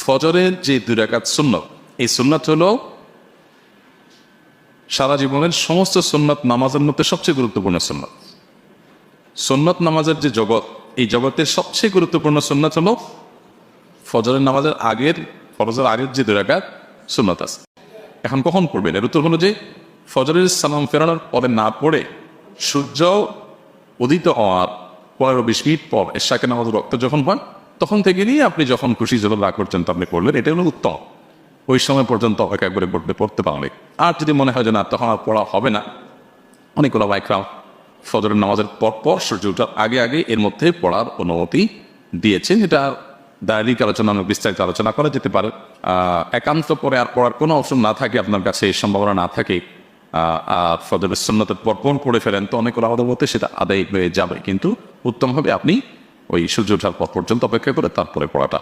ফজরের যে 2 রাকাত সুন্নত, এই সুন্নত হলো সারা জীবনের সমস্ত সুন্নত নামাজের মধ্যে সবচেয়ে গুরুত্বপূর্ণ সুন্নত। সুন্নত নামাজের যে জগৎ, এই জগতের সবচেয়ে গুরুত্বপূর্ণ সুন্নত হলো ফজরের নামাজের আগের যে 2 রাকাত সুন্নত আছে। এখন কখন পড়বেন? এর উত্তর হলো যে ফজরের সালাম ফেরানোর পরে না পড়ে সূর্য উদিত হওয়ার 15-20 মিনিট পর এশাকে নামাজ রক্ত যখন পান তখন থেকে নিয়ে আপনি যখন খুশি যখন রাগ পর্যন্ত আপনি পড়লেন, এটা হলো উত্তম। ওই সময় পর্যন্ত অপেক্ষা করে পড়তে পারলে। আর যদি মনে হয় যে না তখন আর পড়া হবে না, অনেকগুলো বাইকরাম ফজরের নামাজের পর সূর্য ওঠার আগে এর মধ্যে পড়ার অনুমতি দিয়েছেন। এটা দৈনিক আলোচনা, বিস্তারিত আলোচনা করা যেতে পারে। একান্ত পরে আর পড়ার কোনো অপশন না থাকে, আপনার কাছে এই সম্ভাবনা না থাকে, আর ফজরের সুন্নতের পর পড়ে ফেলেন, তো অনেক আমাদের মধ্যে সেটা আদায় হয়ে যাবে। কিন্তু উত্তম হবে আপনি ওই সূর্য ওঠার পর পর্যন্ত অপেক্ষা করে তারপরে পড়াটা।